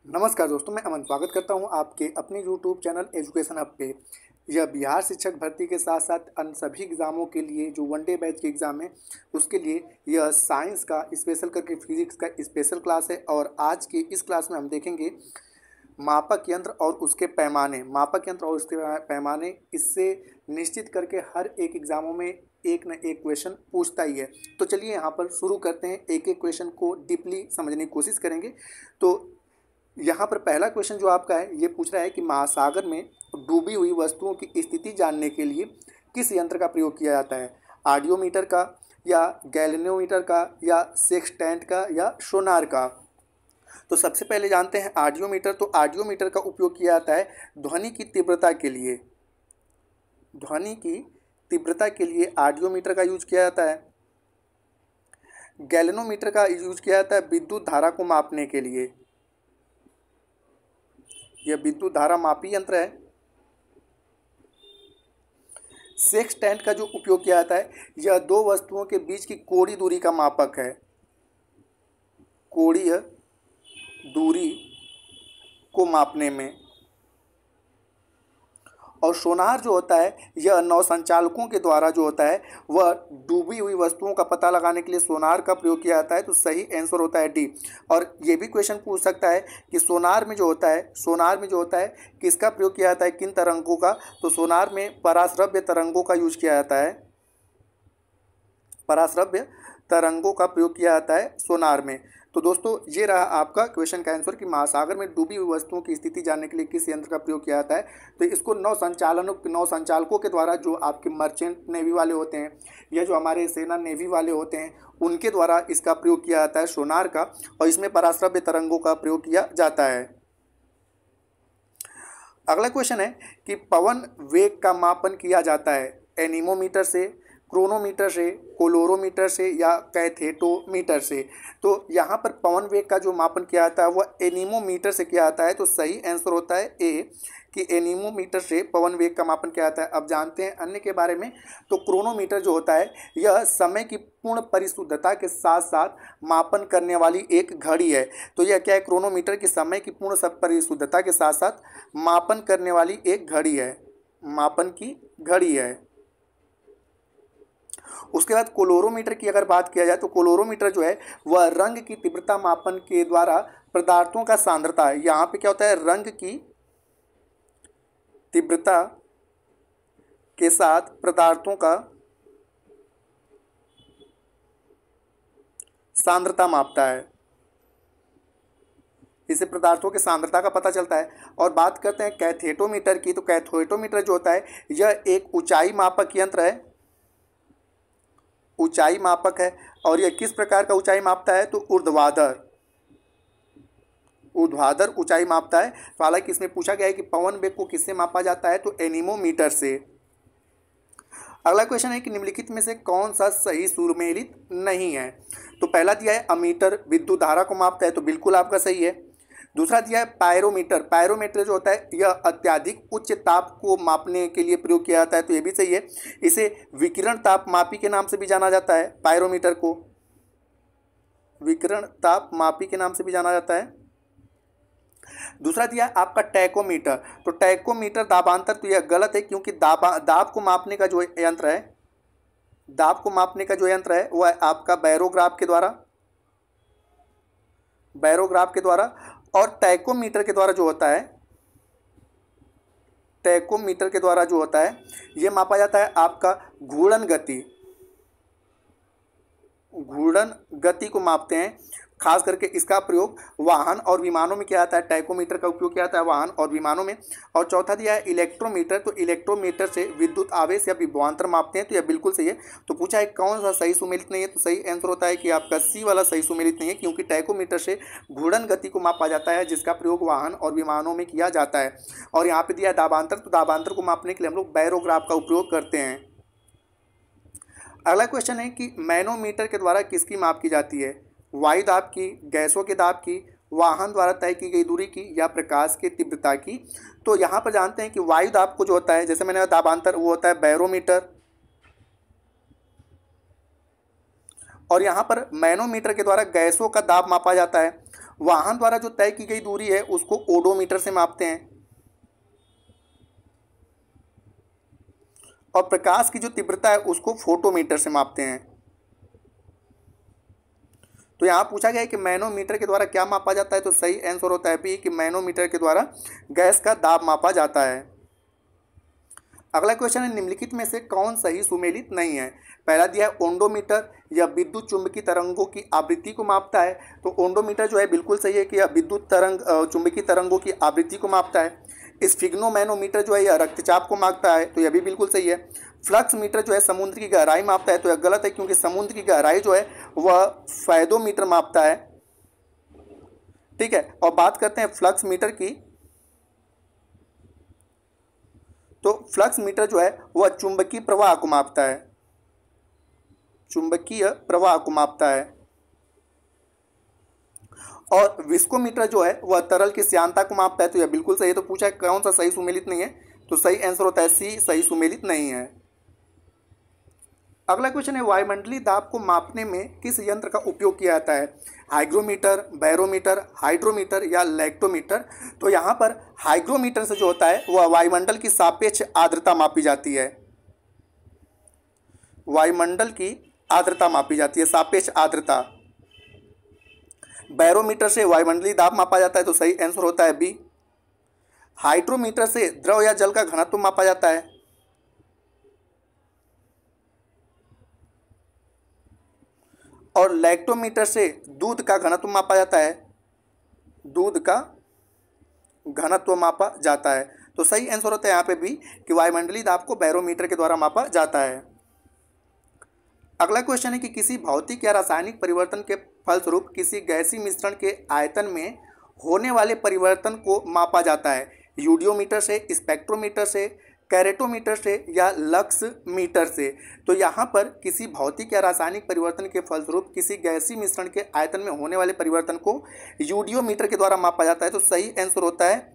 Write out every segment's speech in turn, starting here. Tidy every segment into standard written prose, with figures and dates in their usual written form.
नमस्कार दोस्तों, मैं अमन स्वागत करता हूं आपके अपने यूट्यूब चैनल एजुकेशन हब पे। यह बिहार शिक्षक भर्ती के साथ साथ अन्य सभी एग्ज़ामों के लिए जो वनडे बैच के एग्ज़ाम है उसके लिए यह साइंस का स्पेशल करके फिजिक्स का स्पेशल क्लास है। और आज के इस क्लास में हम देखेंगे मापक यंत्र और उसके पैमाने। मापक यंत्र और उसके पैमाने इससे निश्चित करके हर एक एग्ज़ामों में एक न एक क्वेश्चन पूछता ही है। तो चलिए यहाँ पर शुरू करते हैं, एक एक क्वेश्चन को डीपली समझने की कोशिश करेंगे। तो यहाँ पर पहला क्वेश्चन जो आपका है ये पूछ रहा है कि महासागर में डूबी हुई वस्तुओं की स्थिति जानने के लिए किस यंत्र का प्रयोग किया जाता है? ऑडियोमीटर का, या गैल्वेनोमीटर का, या सेक्सटेंट का, या सोनार का? तो सबसे पहले जानते हैं ऑडियोमीटर। तो ऑडियोमीटर का उपयोग किया जाता है ध्वनि की तीव्रता के लिए। ध्वनि की तीव्रता के लिए ऑडियोमीटर का यूज किया जाता है। गैल्वेनोमीटर का यूज किया जाता है विद्युत धारा को मापने के लिए। यह विद्युत धारा मापी यंत्र है। सेक्सटेंट का जो उपयोग किया जाता है यह दो वस्तुओं के बीच की कोणीय दूरी का मापक है। कोणीय दूरी को मापने में। और सोनार जो होता है यह नौसंचालकों के द्वारा जो होता है वह डूबी हुई वस्तुओं का पता लगाने के लिए सोनार का प्रयोग किया जाता है। तो सही आंसर होता है डी। और ये भी क्वेश्चन पूछ सकता है कि सोनार में जो होता है किसका प्रयोग किया जाता है, किन तरंगों का? तो सोनार में पराश्रव्य तरंगों का यूज किया जाता है। पराश्रव्य तरंगों का प्रयोग किया जाता है सोनार में। तो दोस्तों ये रहा आपका क्वेश्चन का आंसर कि महासागर में डूबी हुई वस्तुओं की स्थिति जानने के लिए किस यंत्र का प्रयोग किया जाता है। तो इसको नौसंचालकों के द्वारा, जो आपके मर्चेंट नेवी वाले होते हैं या जो हमारे सेना नेवी वाले होते हैं, उनके द्वारा इसका प्रयोग किया जाता है सोनार का। और इसमें पराश्रव्य तरंगों का प्रयोग किया जाता है। अगला क्वेश्चन है कि पवन वेग का मापन किया जाता है एनीमोमीटर से, क्रोनोमीटर से, कोलोरोमीटर से, या कैथेटोमीटर से? तो यहाँ पर पवन वेग का जो मापन किया जाता है वह एनीमोमीटर से किया जाता है। तो सही आंसर होता है ए कि एनीमोमीटर से पवन वेग का मापन किया जाता है। अब जानते हैं अन्य के बारे में। तो क्रोनोमीटर जो होता है यह समय की पूर्ण परिशुद्धता के साथ साथ मापन करने वाली एक घड़ी है। तो यह क्या है? क्रोनोमीटर की समय की पूर्ण परिशुद्धता के साथ साथ मापन करने वाली एक घड़ी है। मापन की घड़ी है। उसके बाद कोलोरोमीटर की अगर बात किया जाए तो कोलोरोमीटर जो है वह रंग की तीव्रता मापन के द्वारा पदार्थों का सांद्रता है। यहाँ पे क्या होता है? रंग की तीव्रता के साथ पदार्थों का सांद्रता मापता है। इससे पदार्थों की सांद्रता का पता चलता है। और बात करते हैं कैथेटोमीटर की। तो कैथेटोमीटर जो होता है यह एक ऊंचाई मापक यंत्र है। ऊंचाई मापक है। और यह किस प्रकार का ऊंचाई मापता है? तो ऊर्ध्वाधर ऊंचाई मापता है। तो हालांकि इसमें पूछा गया है कि पवन वेग को किससे मापा जाता है? तो एनीमोमीटर से। अगला क्वेश्चन है कि निम्नलिखित में से कौन सा सही सुमेलित नहीं है? तो पहला दिया है अमीटर, विद्युत धारा को मापता है, तो बिल्कुल आपका सही है। दूसरा दिया है पायरोमीटर। पायरोमीटर जो होता है यह अत्यधिक उच्च ताप को मापने के लिए प्रयोग किया जाता है, तो ये भी सही है। इसे विकिरण ताप मापी के नाम से भी जाना जाता है। पायरोमीटर को विकिरण ताप मापी के नाम से भी जाना जाता है। दूसरा दिया है आपका टैकोमीटर। तो टैकोमीटर दाबांतर, तो यह गलत है क्योंकि दाब को मापने का जो यंत्र है, दाब को मापने का जो यंत्र है वह है आपका बैरोग्राफ के द्वारा। बैरोग्राफ के द्वारा। और टैकोमीटर के द्वारा जो होता है, टैकोमीटर के द्वारा जो होता है यह मापा जाता है आपका घूर्णन गति। घूर्णन गति को मापते हैं। खास करके इसका प्रयोग वाहन और विमानों में किया जाता है। टैकोमीटर का उपयोग किया जाता है वाहन और विमानों में। और चौथा दिया है इलेक्ट्रोमीटर। तो इलेक्ट्रोमीटर से विद्युत आवेश या विभवांतर मापते हैं, तो यह बिल्कुल सही है। तो पूछा है कौन सा सही सुमेलित नहीं है? तो सही आंसर होता है कि आपका सी वाला सही सुमेलित नहीं है, क्योंकि टैकोमीटर से घूर्णन गति को मापा जाता है जिसका प्रयोग वाहन और विमानों में किया जाता है। और यहाँ पे दिया है दाबांतर। तो दाबांतर को मापने के लिए हम लोग बैरोग्राफ का उपयोग करते हैं। अगला क्वेश्चन है कि मैनोमीटर के द्वारा किसकी माप की जाती है? वायु दाब की, गैसों के दाब की, वाहन द्वारा तय की गई दूरी की, या प्रकाश की तीव्रता की? तो यहाँ पर जानते हैं कि वायु दाब को जो होता है, जैसे मैंने दाबांतर, वो होता है बैरोमीटर। और यहाँ पर मैनोमीटर के द्वारा गैसों का दाब मापा जाता है। वाहन द्वारा जो तय की गई दूरी है उसको ओडोमीटर से मापते हैं, और प्रकाश की जो तीव्रता है उसको फोटोमीटर से मापते हैं। तो यहाँ पूछा गया है कि मैनोमीटर के द्वारा क्या मापा जाता है, तो सही आंसर होता है बी कि मैनोमीटर के द्वारा गैस का दाब मापा जाता है। अगला क्वेश्चन है निम्नलिखित में से कौन सही सुमेलित नहीं है। पहला दिया है ओंडोमीटर, यह विद्युत चुंबकीय तरंगों की आवृत्ति को मापता है। तो ओंडोमीटर जो है बिल्कुल सही है कि यह विद्युत चुंबकीय तरंगों की आवृत्ति को मापता है। स्फिग्नोमैनोमीटर जो है यह रक्तचाप को मापता है, तो यह भी बिल्कुल सही है। फ्लक्स मीटर जो है समुद्र की गहराई मापता है, तो यह गलत है क्योंकि समुद्र की गहराई जो है वह फैदोमीटर मापता है। ठीक है, और बात करते हैं फ्लक्स मीटर की, तो फ्लक्स मीटर जो है वह चुंबकीय प्रवाह को मापता है, चुंबकीय प्रवाह को मापता है। और विस्कोमीटर जो है वह तरल की श्यानता को मापता है, तो यह बिल्कुल सही है। तो पूछा है कौन सा सही सुमेलित नहीं है, तो सही आंसर होता है सी, सही सुमेलित नहीं है। अगला क्वेश्चन है वायुमंडलीय दाब को मापने में किस यंत्र का उपयोग किया जाता है। हाइग्रोमीटर, बैरोमीटर, हाइड्रोमीटर या लैक्टोमीटर। तो यहाँ पर हाइग्रोमीटर से जो होता है वह वायुमंडल की सापेक्ष आर्द्रता मापी जाती है, वायुमंडल की आर्द्रता मापी जाती है, सापेक्ष आर्द्रता। बैरोमीटर से वायुमंडलीय दाब मापा जाता है, तो सही आंसर होता है बी। हाइड्रोमीटर से द्रव या जल का घनत्व मापा जाता है। और लैक्टोमीटर से दूध का घनत्व मापा जाता है, दूध का घनत्व मापा जाता है। तो सही आंसर होता है यहाँ पे भी कि वायुमंडलीय दाब को बैरोमीटर के द्वारा मापा जाता है। अगला क्वेश्चन है कि किसी भौतिक या रासायनिक परिवर्तन के फलस्वरूप किसी गैसीय मिश्रण के आयतन में होने वाले परिवर्तन को मापा जाता है। यूडियोमीटर से, स्पेक्ट्रोमीटर से, कैरेटोमीटर से या लक्स मीटर से। तो यहाँ पर किसी भौतिक या रासायनिक परिवर्तन के फलस्वरूप किसी गैसीय मिश्रण के आयतन में होने वाले परिवर्तन को यूडियोमीटर के द्वारा मापा जाता है, तो सही आंसर होता है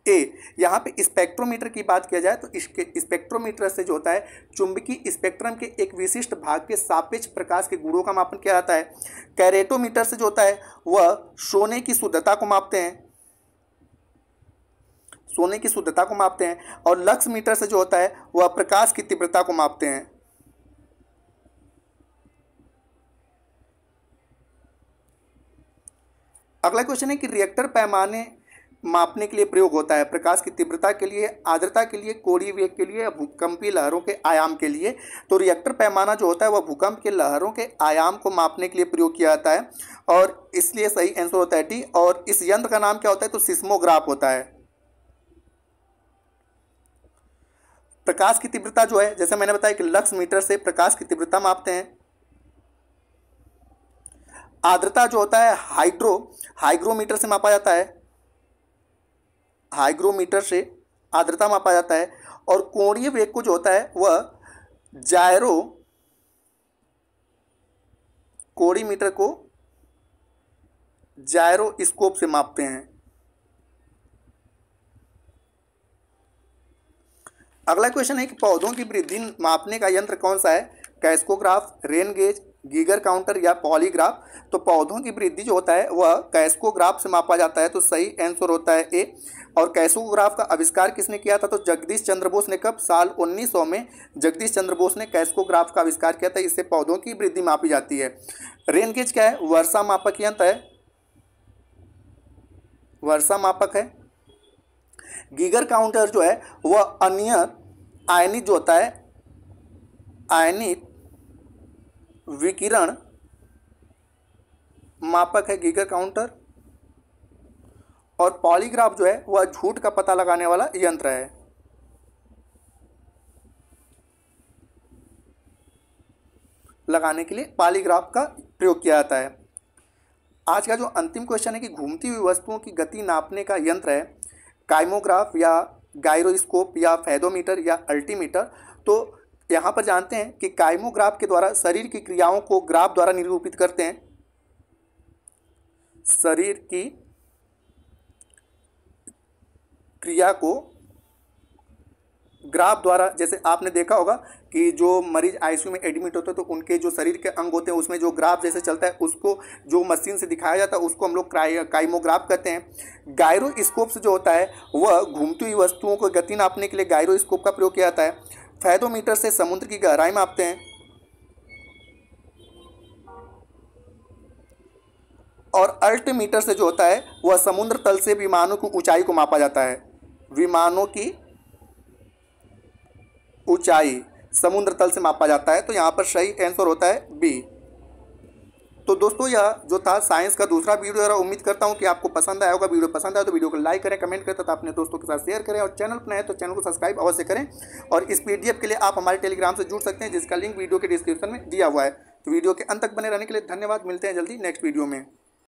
ए। यहाँ पे स्पेक्ट्रोमीटर की बात किया जाए तो इसके स्पेक्ट्रोमीटर से जो होता है चुंबकीय स्पेक्ट्रम के एक विशिष्ट भाग के सापेक्ष प्रकाश के गुणों का मापन किया जाता है। कैरेटोमीटर से जो होता है वह सोने की शुद्धता को मापते हैं, सोने की शुद्धता को मापते हैं। और लक्स मीटर से जो होता है वह प्रकाश की तीव्रता को मापते हैं। अगला क्वेश्चन है कि रिएक्टर पैमाने मापने के लिए प्रयोग होता है, प्रकाश की तीव्रता के लिए, आर्द्रता के लिए, कोणीय वेग के लिए या भूकंपीय लहरों के आयाम के लिए। तो रिएक्टर पैमाना जो होता है वह भूकंप के लहरों के आयाम को मापने के लिए प्रयोग किया जाता है, और इसलिए सही आंसर होता है डी। और इस यंत्र का नाम क्या होता है, तो सिस्मोग्राफ होता है। प्रकाश की तीव्रता जो है जैसे मैंने बताया कि लक्स मीटर से प्रकाश की तीव्रता मापते हैं। आर्द्रता जो होता है हाइग्रोमीटर से मापा जाता है, हाइग्रोमीटर से आर्द्रता मापा जाता है। और कोणीय वेग को जो होता है वह कोणीमीटर को जायरोस्कोप से मापते हैं। अगला क्वेश्चन है कि पौधों की वृद्धि मापने का यंत्र कौन सा है। कैस्कोग्राफ, रेन गेज, गीगर काउंटर या पॉलीग्राफ। तो पौधों की वृद्धि जो होता है वह कैस्कोग्राफ से मापा जाता है, तो सही आंसर होता है ए। और कैस्कोग्राफ का आविष्कार किसने किया था, तो जगदीश चंद्र बोस ने। कब, साल 1900 में जगदीश चंद्र बोस ने कैस्कोग्राफ का आविष्कार किया था। इससे पौधों की वृद्धि मापी जाती है। रेन गेज क्या है, वर्षा मापक यंत्र है, वर्षा मापक है। गीगर काउंटर जो है वह अनियत आयनित जो होता है, आयनित विकिरण मापक है गीगर काउंटर। और पॉलीग्राफ जो है वह झूठ का पता लगाने वाला यंत्र है। लगाने के लिए पॉलीग्राफ का प्रयोग किया जाता है। आज का जो अंतिम क्वेश्चन है कि घूमती हुई वस्तुओं की गति नापने का यंत्र है काइमोग्राफ या गायरोस्कोप या फेदोमीटर या अल्टीमीटर। तो यहाँ पर जानते हैं कि काइमोग्राफ के द्वारा शरीर की क्रियाओं को ग्राफ द्वारा निरूपित करते हैं, शरीर की क्रिया को ग्राफ द्वारा, जैसे आपने देखा होगा कि जो मरीज आईसीयू में एडमिट होते हैं तो उनके जो शरीर के अंग होते हैं उसमें जो ग्राफ जैसे चलता है उसको जो मशीन से दिखाया जाता है उसको हम लोग काइमोग्राफ कहते हैं। गायरोस्कोप से जो होता है वह घूमती हुई वस्तुओं को गति नापने के लिए गायरोस्कोप का प्रयोग किया जाता है। फैदोमीटर से समुद्र की गहराई मापते हैं। और अल्टीमीटर से जो होता है वह समुद्र तल से विमानों की ऊंचाई को मापा जाता है। विमानों की ऊंचाई समुद्र तल से मापा जाता है। तो यहाँ पर सही आंसर होता है बी। तो दोस्तों यह जो था साइंस का दूसरा वीडियो है। उम्मीद करता हूँ कि आपको पसंद आया होगा। वीडियो पसंद आया तो वीडियो को लाइक करें, कमेंट करें तथा अपने दोस्तों के साथ शेयर करें। और चैनल पर नए तो चैनल को सब्सक्राइब अवश्य करें। और इस पीडीएफ के लिए आप हमारे टेलीग्राम से जुड़ सकते हैं जिसका लिंक वीडियो के डिस्क्रिप्शन में दिया हुआ है। तो वीडियो के अंत तक बने रहने के लिए धन्यवाद। मिलते हैं जल्दी नेक्स्ट वीडियो में।